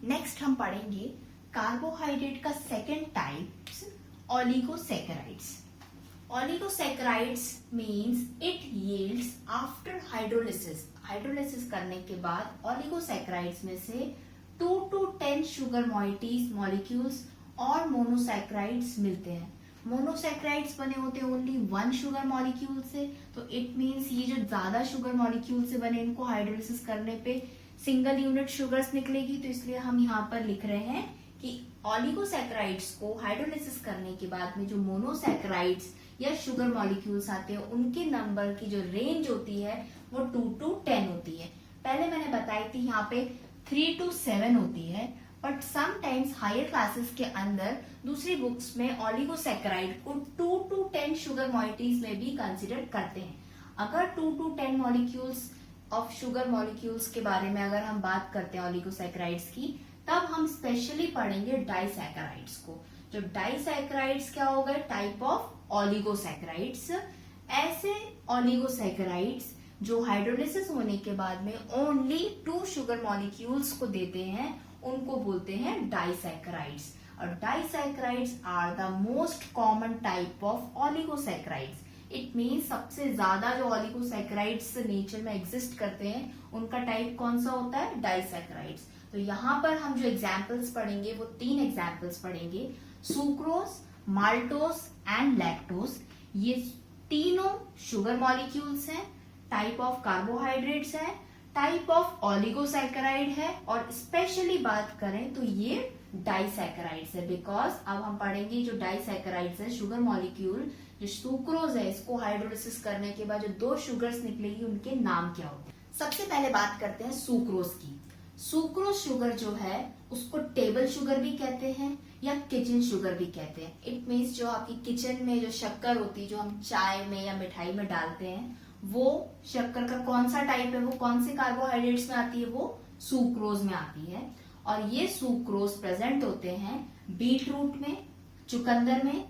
Next हम पढ़ेंगे carbohydrate का second types oligosaccharides. Oligosaccharides means it yields after hydrolysis. Hydrolysis करने के बाद ओलिगोसैकेराइड्स में से 2 to 10 शुगर मॉइटीज मॉलिक्यूल्स और मोनोसैकेराइड्स मिलते हैं। मोनोसैकेराइड्स बने होते हैं ओनली 1 शुगर मॉलिक्यूल से, तो इट मींस ये जो ज्यादा शुगर मॉलिक्यूल से बने इनको हाइड्रोलिसिस करने पे सिंगल यूनिट शुगर्स निकलेगी, तो इसलिए हम यहाँ पर लिख रहे हैं कि ओलिगोसैकेराइड्स को हाइड्रोलिसिस करने के बाद में जो मोनोसैकेराइड्स या शुगर मॉलिक्यूल्स आते हैं उनके नंबर की जो रेंज होती है वो 2 to 10 होती है। पहले मैंने बताई थी यहाँ पे 3 to 7 होती है, बट समटाइम्स हायर क्लासेस के अंदर दूसरी बुक्स में ओलिगोसैकेराइड को 2 to 10 शुगर मॉइटीज में भी कंसिडर करते हैं। अगर 2 to 10 molecules of sugar molecules के बारे में अगर हम बात करते हैं ओलिगोसैकेराइड्स की, तब हम स्पेशली पढ़ेंगे डाइसैकेराइड्स को। जो डाइसैकेराइड्स क्या हो गए? Type of oligosaccharides. ऐसे ओलिगोसैकेराइड्स जो हाइड्रोलिसिस होने के बाद में ओनली 2 शुगर मॉलिक्यूल्स को देते हैं उनको बोलते हैं डाइसैकेराइड्स। और disaccharides are the most common type of oligosaccharides. It means सबसे ज्यादा जो ओलिगोसैकेराइड्स नेचर में एग्जिस्ट करते हैं उनका टाइप कौन सा होता है? डाइसैकेराइड्स। तो यहाँ पर हम जो एग्जाम्पल्स पढ़ेंगे वो 3 एग्जाम्पल्स पढ़ेंगे, सुक्रोज, माल्टोज एंड लैक्टोज। ये तीनों शुगर मॉलिक्यूल्स हैं, टाइप ऑफ कार्बोहाइड्रेट्स है, टाइप ऑफ ओलिगोसैकेराइड है, और स्पेशली बात करें तो ये डाइसैकेराइड्स है। बिकॉज अब हम पढ़ेंगे जो डाइसैकेराइड्स है शुगर मॉलिक्यूल, जो सुक्रोज है इसको हाइड्रोलिसिस करने के बाद जो 2 शुगर्स निकलेगी उनके नाम क्या होते हैं। सबसे पहले बात करते हैं सुक्रोज की। सुक्रोज शुगर जो है उसको टेबल शुगर भी कहते हैं या किचन शुगर भी कहते हैं। इट मीन्स जो आपकी किचन में जो शक्कर होती है जो हम चाय में या मिठाई में डालते हैं, वो शक्कर का कौन सा टाइप है, वो कौन से कार्बोहाइड्रेट्स में आती है? वो सुक्रोज में आती है। और ये सुक्रोज प्रेजेंट होते हैं बीट रूट में, चुकंदर में,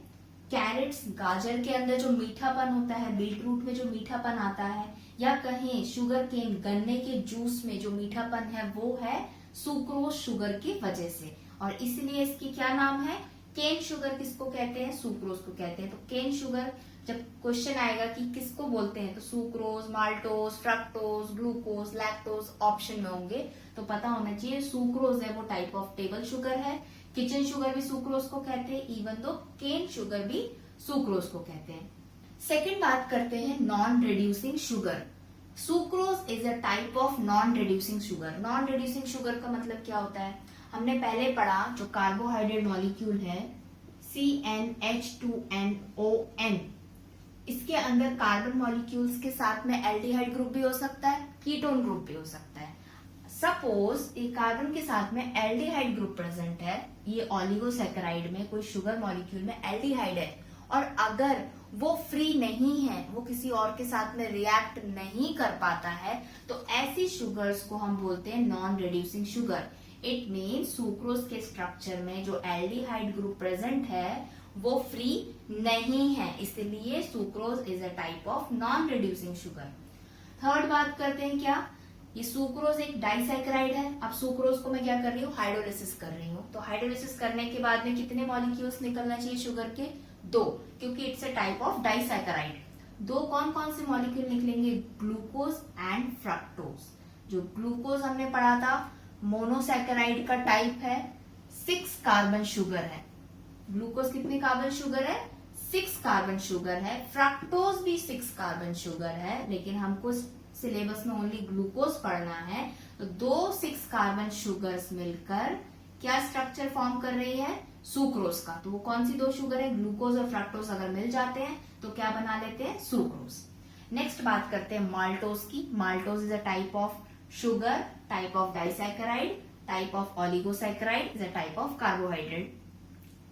कैरेट्स, गाजर के अंदर जो मीठापन होता है, बीट रूट में जो मीठापन आता है, या कहें शुगर केन गन्ने के जूस में जो मीठापन है वो है सुक्रोज शुगर की वजह से। और इसलिए इसकी क्या नाम है? केन शुगर किसको कहते हैं? सुक्रोज को कहते हैं। तो केन शुगर जब क्वेश्चन आएगा कि किसको बोलते हैं, तो sucrose, maltose, fructose, glucose, lactose option में होंगे, तो पता होना चाहिए सुक्रोज है वो टाइप ऑफ टेबल शुगर है। किचन शुगर भी सुक्रोज को कहते हैं, इवन दो केन शुगर भी सुक्रोज को कहते हैं। सेकेंड बात करते हैं non reducing sugar. Sucrose is a type of non reducing sugar. Non reducing sugar का मतलब क्या होता है? हमने पहले पढ़ा जो कार्बोहाइड्रेट मॉलिक्यूल है CnH2nOn, इसके अंदर कार्बन मॉलिक्यूल्स के साथ में एल्डिहाइड ग्रुप भी हो सकता है, कीटोन ग्रुप भी हो सकता है। सपोज ये कार्बन के साथ में एल्डिहाइड ग्रुप प्रेजेंट है, ये ओलिगोसैकेराइड में कोई शुगर मॉलिक्यूल में एल्डिहाइड है, और अगर वो फ्री नहीं है, वो किसी और के साथ में रिएक्ट नहीं कर पाता है, तो ऐसी शुगर्स को हम बोलते हैं non reducing sugar. It means sucrose के स्ट्रक्चर में जो एल्डिहाइड ग्रुप प्रेजेंट है वो फ्री नहीं है, इसलिए sucrose is a type of non reducing sugar. Third बात करते हैं क्या? ये सुक्रोज एक डाइसैकेराइड है। अब सुक्रोज को मैं क्या कर रही हूँ? हाइड्रोलिसिस कर रही हूँ। तो हाइड्रोलिसिस करने के बाद में कितने मॉलिक्यूल्स निकलना चाहिए शुगर के? 2, क्योंकि it's a type of disaccharide. 2 कौन कौन से मॉलिक्यूल निकलेंगे? Glucose and fructose. जो ग्लूकोज हमने पढ़ा था मोनोसैकेराइड का टाइप है, 6 कार्बन शुगर है। ग्लूकोज कितने कार्बन शुगर है? 6 कार्बन शुगर है। फ्रक्टोज भी 6 कार्बन शुगर है, लेकिन हमको सिलेबस में ओनली ग्लूकोज पढ़ना है। तो 2 6 कार्बन शुगर्स मिलकर क्या स्ट्रक्चर फॉर्म कर रही है? सुक्रोज का। तो वो कौन सी 2 शुगर है? ग्लूकोज और फ्रक्टोज अगर मिल जाते हैं तो क्या बना लेते हैं? सुक्रोज। नेक्स्ट बात करते हैं माल्टोज की। Maltose is a type of sugar, type of disaccharide, type of oligosaccharide, is a type of carbohydrate.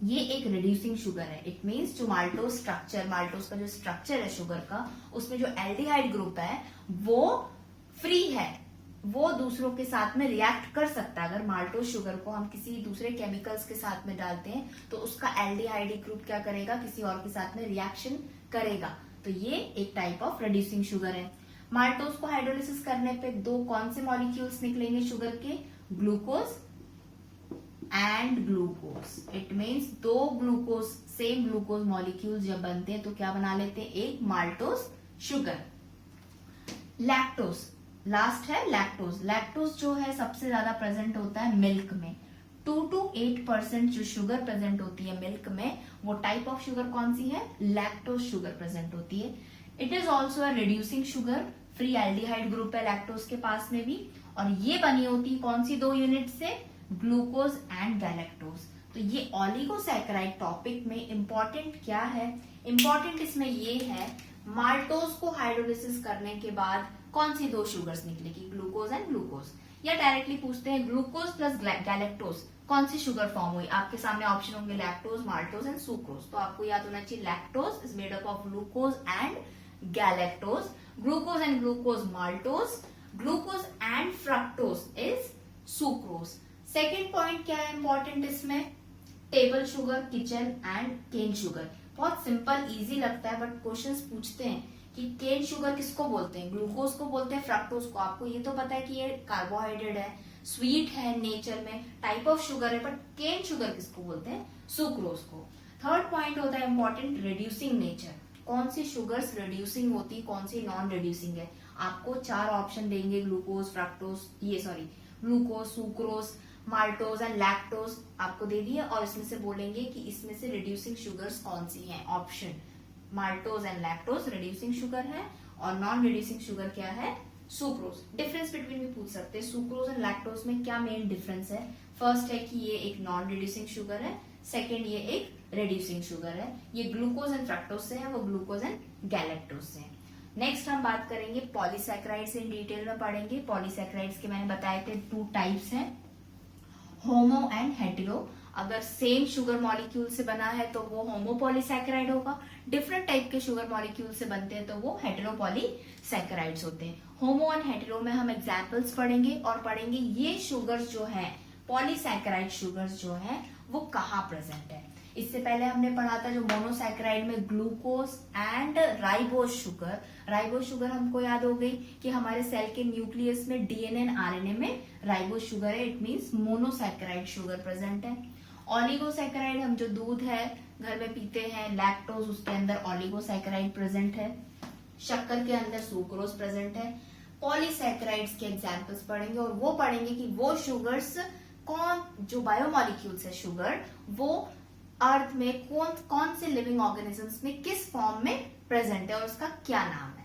ये एक रिड्यूसिंग शुगर है। इट मीन्स जो माल्टोज स्ट्रक्चर, माल्टोज का जो स्ट्रक्चर है शुगर का, उसमें जो एल्डिहाइड ग्रुप है वो फ्री है, वो दूसरों के साथ में रिएक्ट कर सकता है। अगर माल्टोज शुगर को हम किसी दूसरे केमिकल्स के साथ में डालते हैं तो उसका एल्डिहाइड ग्रुप क्या करेगा? किसी और के साथ में रिएक्शन करेगा। तो ये एक टाइप ऑफ रिड्यूसिंग शुगर है। माल्टोज को हाइड्रोलिसिस करने पे 2 कौन से मॉलिक्यूल्स निकलेंगे शुगर के? Glucose and glucose. It means दो ग्लूकोज, सेम ग्लूकोज मॉलिक्यूल जब बनते हैं तो क्या बना लेते हैं, एक माल्टोज शुगर। लैक्टोज, लास्ट है लैक्टोज। लैक्टोज जो है सबसे ज्यादा प्रेजेंट होता है मिल्क में। 2 to 8% जो शुगर प्रेजेंट होती है मिल्क में, वो टाइप ऑफ शुगर कौन सी है, लैक्टोज शुगर प्रेजेंट होती है। It is also a reducing sugar, free aldehyde group है लैक्टोज के पास में भी, और ये बनी होती है कौन सी दो यूनिट से, ग्लूकोज एंड गैलेक्टोज। तो ये ऑलिगोसैकेराइड टॉपिक में इंपॉर्टेंट क्या है, इंपॉर्टेंट इसमें ये है माल्टोज को हाइड्रोलिसिस करने के बाद कौन सी दो शुगर्स निकलेगी, ग्लूकोज एंड ग्लूकोज। या डायरेक्टली पूछते हैं ग्लूकोज प्लस गैलेक्टोज कौन सी शुगर फॉर्म हुई, आपके सामने ऑप्शन होंगे लैक्टोज, माल्टोज एंड सुक्रोज। तो आपको याद होना चाहिए lactose is made up of glucose and galactose, glucose and glucose maltose, glucose and fructose is sucrose. Second point क्या है इंपॉर्टेंट इसमें, table sugar, kitchen and cane sugar. बहुत सिंपल इजी लगता है बट क्वेश्चंस पूछते हैं कि केन शुगर किसको बोलते हैं, ग्लूकोज को बोलते हैं, फ्रक्टोज को। आपको ये तो पता है कि ये कार्बोहाइड्रेट है, स्वीट है नेचर में, टाइप ऑफ शुगर है, बट केन शुगर किसको बोलते हैं, सुक्रोज को। थर्ड पॉइंट होता है इंपॉर्टेंट, रिड्यूसिंग नेचर। कौन सी शुगर्स रिड्यूसिंग होती, कौन सी नॉन रिड्यूसिंग है। आपको 4 ऑप्शन देंगे, glucose, fructose, glucose, sucrose, maltose and lactose आपको दे दिए, और इसमें से बोलेंगे कि इसमें से रिड्यूसिंग शुगर्स कौन सी हैं। Option maltose and lactose reducing sugar है, और नॉन रिड्यूसिंग शुगर क्या है, सुक्रोज। डिफरेंस बिटवीन भी पूछ सकते हैं, सुक्रोज एंड लैक्टोज में क्या मेन डिफरेंस है। फर्स्ट है कि ये एक नॉन रिड्यूसिंग शुगर है, सेकेंड ये एक रिड्यूसिंग शुगर है। ये ग्लूकोज एंड फ्रक्टोज से है, वो ग्लूकोज एंड गैलेक्टोज से है। नेक्स्ट हम बात करेंगे पॉलीसैकेराइड्स, इन डिटेल में पढ़ेंगे। पॉलीसैकेराइड्स के मैंने बताए थे 2 टाइप्स हैं, होमो एंड हेटेरो। अगर सेम शुगर मॉलिक्यूल से बना है तो वो होमोपॉलीसैकेराइड होगा, डिफरेंट टाइप के शुगर मॉलिक्यूल से बनते हैं तो वो हेटेरोपॉलीसैकेराइड्स होते हैं। होमो एंड हेटेरो में हम एग्जांपल्स पढ़ेंगे, और पढ़ेंगे ये शुगर्स जो है, पॉलीसैकेराइड शुगर्स जो है वो कहाँ प्रेजेंट है। इससे पहले हमने पढ़ा था जो मोनोसैकेराइड में glucose and ribose sugar. Ribose sugar हमको याद हो गई कि हमारे सेल के न्यूक्लियस में डीएनए एंड आरएनए में राइबोज शुगर है, it means monosaccharide sugar present है। ऑलिगोसैकेराइड हम जो दूध है घर में पीते हैं, लैक्टोज, उसके अंदर ऑलिगोसैकेराइड प्रेजेंट है। शक्कर के अंदर सुक्रोज प्रेजेंट है। पॉलीसैकेराइड्स के एग्जांपल्स पढ़ेंगे, और वो पढ़ेंगे कि वो शुगर्स कौन, जो बायोमॉलिक्यूल्स है शुगर, वो अर्थ में कौन कौन से लिविंग ऑर्गेनिजम्स में किस फॉर्म में प्रेजेंट है और उसका क्या नाम है।